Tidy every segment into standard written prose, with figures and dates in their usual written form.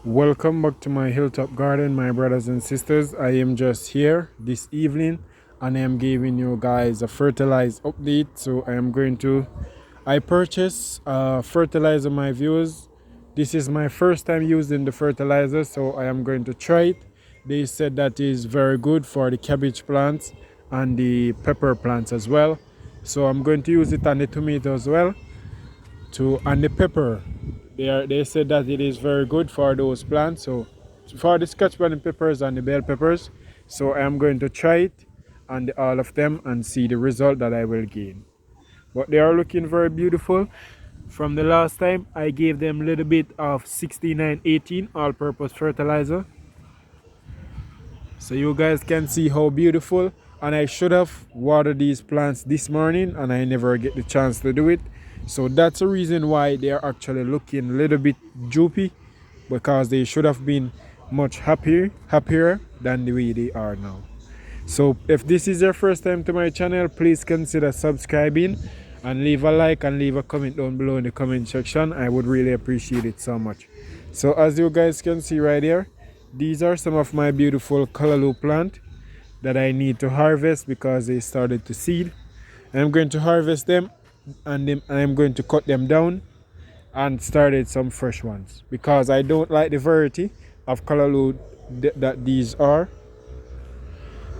Welcome back to my hilltop garden, my brothers and sisters. I am just here this evening and I am giving you guys a fertilize update. So I purchased fertilizer, my viewers. This is my first time using the fertilizer, so I am going to try it. They said that is very good for the cabbage plants and the pepper plants as well. So I'm going to use it on the tomato as well and the pepper. They said that it is very good for those plants. So for the scotch bonnet peppers and the bell peppers, so I am going to try it on all of them and see the result that I will gain. But they are looking very beautiful. From the last time I gave them a little bit of 6918 all-purpose fertilizer, so you guys can see how beautiful. And I should have watered these plants this morning and I never get the chance to do it. So that's the reason why they are actually looking a little bit droopy, because they should have been much happier than the way they are now. So if this is your first time to my channel, please consider subscribing and leave a like and leave a comment down below in the comment section. I would really appreciate it so much. So as you guys can see right here, these are some of my beautiful callaloo plant that I need to harvest because they started to seed. I'm going to harvest them and I'm going to cut them down and started some fresh ones because I don't like the variety of callaloo that these are.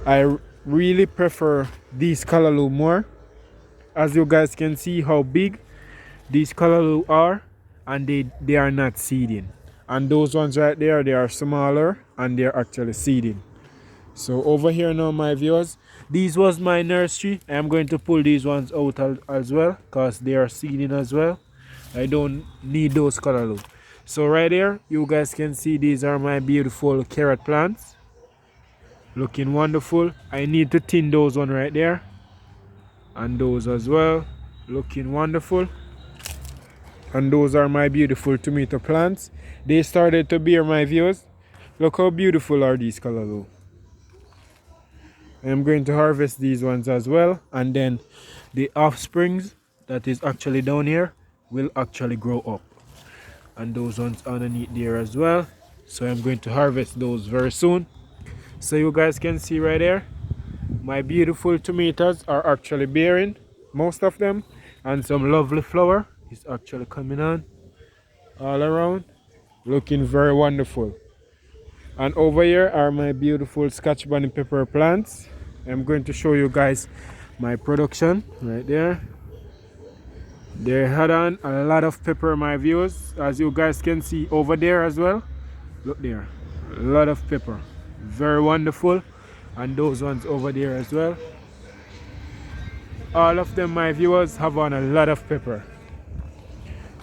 I really prefer these callaloo more. As you guys can see how big these callaloo are, and they are not seeding. And those ones right there, they are smaller and they're actually seeding. So over here now, my viewers, these was my nursery. I am going to pull these ones out as well because they are seeding as well. I don't need those callaloo. So right here, you guys can see these are my beautiful carrot plants. Looking wonderful. I need to thin those one right there. And those as well. Looking wonderful. And those are my beautiful tomato plants. They started to bear, my viewers. Look how beautiful are these callaloo. I am going to harvest these ones as well, and then the offsprings that is actually down here will actually grow up, and those ones underneath there as well. So I'm going to harvest those very soon. So you guys can see right there, my beautiful tomatoes are actually bearing, most of them, and some lovely flower is actually coming on all around, looking very wonderful. And over here are my beautiful scotch bonnet pepper plants. I'm going to show you guys my production right there. They had on a lot of pepper, my viewers, as you guys can see over there as well. Look there, a lot of pepper, very wonderful. And those ones over there as well, all of them, my viewers, have on a lot of pepper.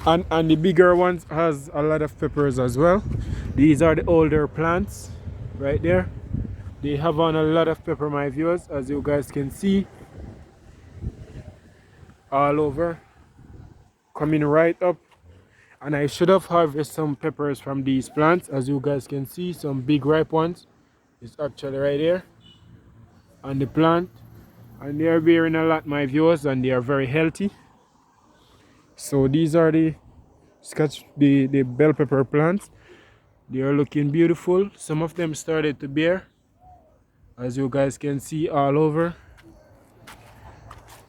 And the bigger ones has a lot of peppers as well. These are the older plants right there. They have on a lot of pepper, my viewers, as you guys can see, all over, coming right up. And I should have harvested some peppers from these plants. As you guys can see, some big ripe ones is actually right here on the plant, and they are bearing a lot, my viewers, and they are very healthy. So these are the bell pepper plants. They are looking beautiful. Some of them started to bear, as you guys can see all over.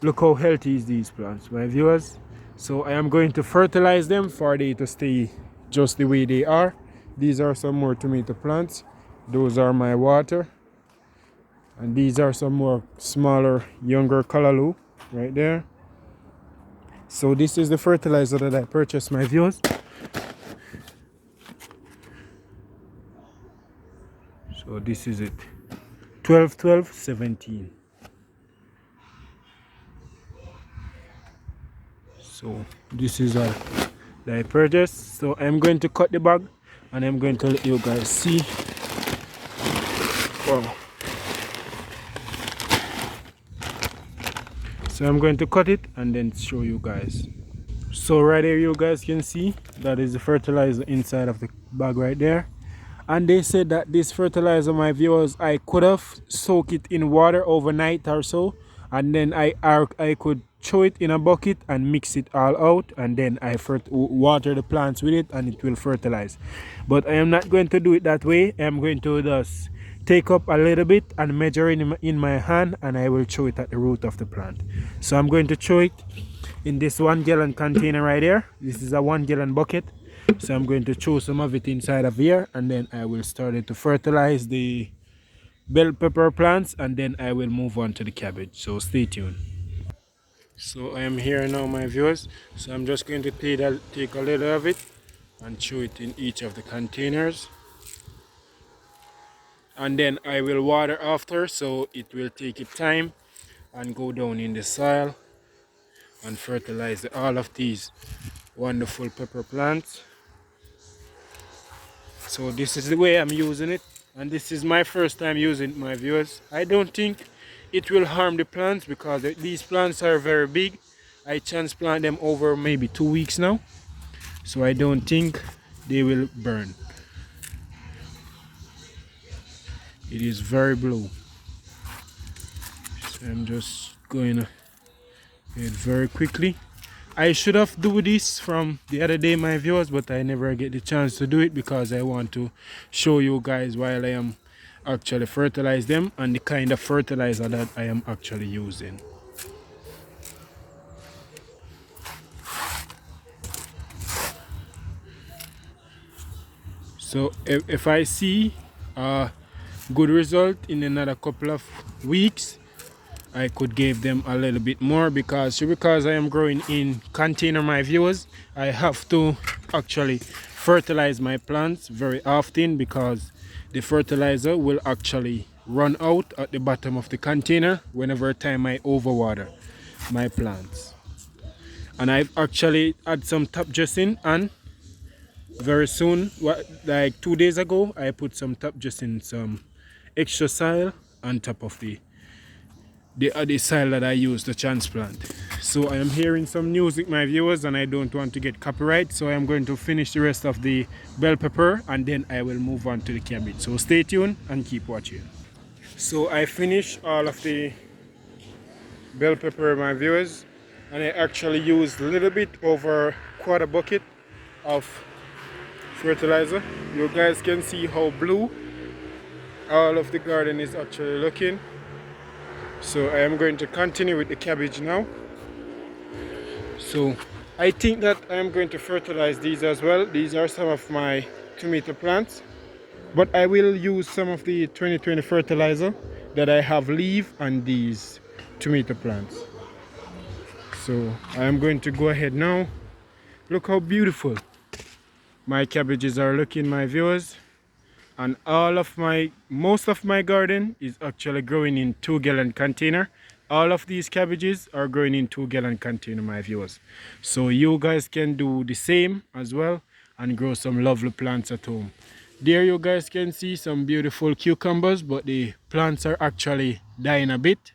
Look how healthy is these plants, my viewers. So I am going to fertilize them for they to stay just the way they are. These are some more tomato plants. Those are my water. And these are some more smaller, younger callaloo right there. So this is the fertilizer that I purchased, my viewers. So this is it, 12 12 17. So this is all that I purchased. So I'm going to cut the bag and I'm going to let you guys see. Wow. So I'm going to cut it and then show you guys. So right here you guys can see that is the fertilizer inside of the bag right there. And they said that this fertilizer, my viewers, I could have soaked it in water overnight or so and then I could throw it in a bucket and mix it all out, and then I water the plants with it and it will fertilize. But I am not going to do it that way. I am going to just take up a little bit and measure it in my hand, and I will throw it at the root of the plant. So I'm going to throw it in this 1 gallon container right here. This is a 1 gallon bucket. So I'm going to throw some of it inside of here, and then I will start it to fertilize the bell pepper plants, and then I will move on to the cabbage. So stay tuned. So I am here now, my viewers. So I'm just going to take a little of it and throw it in each of the containers, and then I will water after, so it will take its time and go down in the soil and fertilize all of these wonderful pepper plants. So this is the way I'm using it, and this is my first time using it, my viewers. I don't think it will harm the plants because these plants are very big. I transplant them over maybe 2 weeks now, so I don't think they will burn. It is very blue, so I'm just going to do it very quickly. I should have do this from the other day, my viewers, but I never get the chance to do it because I want to show you guys while I am actually fertilize them and the kind of fertilizer that I am actually using. So if I see a good result in another couple of weeks, I could give them a little bit more because I am growing in container, my viewers. I have to actually fertilize my plants very often because the fertilizer will actually run out at the bottom of the container whenever time I overwater my plants. And I've actually had some top dressing, and very soon, like 2 days ago, I put some top dressing, some extra soil on top of the soil that I use to transplant. So I am hearing some music, my viewers, and I don't want to get copyright, so I am going to finish the rest of the bell pepper and then I will move on to the cabbage. So stay tuned and keep watching. So I finished all of the bell pepper, my viewers, and I actually used a little bit over quarter bucket of fertilizer. You guys can see how blue all of the garden is actually looking. So I am going to continue with the cabbage now. So I think that I am going to fertilize these as well. These are some of my tomato plants, but I will use some of the 2020 fertilizer that I have leave on these tomato plants. So I am going to go ahead now. Look how beautiful my cabbages are looking, my viewers. And most of my garden is actually growing in 2-gallon container. All of these cabbages are growing in 2-gallon container, my viewers. So you guys can do the same as well and grow some lovely plants at home. There you guys can see some beautiful cucumbers, but the plants are actually dying a bit,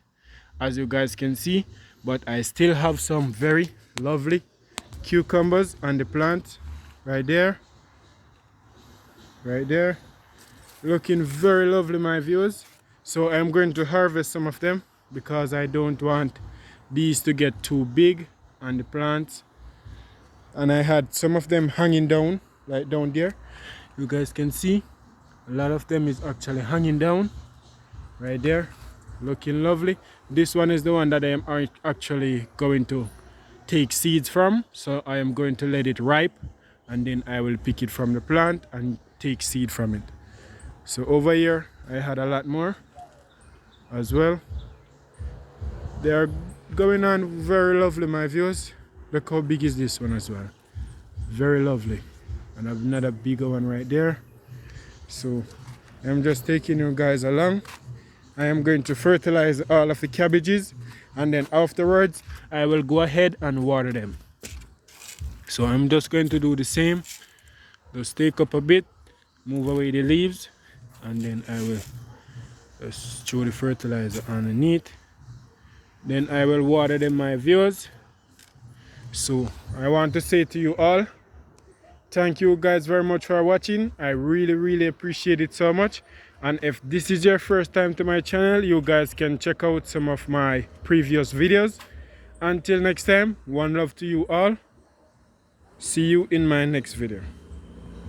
as you guys can see. But I still have some very lovely cucumbers on the plant right there. Right there. Looking very lovely, my viewers. So I'm going to harvest some of them because I don't want these to get too big on the plants. And I had some of them hanging down, like down there. You guys can see a lot of them is actually hanging down right there, looking lovely. This one is the one that I am actually going to take seeds from. So I am going to let it ripe, and then I will pick it from the plant and take seed from it. So over here I had a lot more as well. They are going on very lovely, my viewers. Look how big is this one as well. Very lovely. And I have another bigger one right there. So I'm just taking you guys along. I am going to fertilize all of the cabbages, and then afterwards I will go ahead and water them. So I'm just going to do the same. Just take up a bit, move away the leaves, and then I will just throw the fertilizer underneath. Then I will water them, my viewers. So I want to say to you all, Thank you guys very much for watching. I really appreciate it so much. And if this is your first time to my channel, you guys can check out some of my previous videos. Until next time, one love to you all. See you in my next video.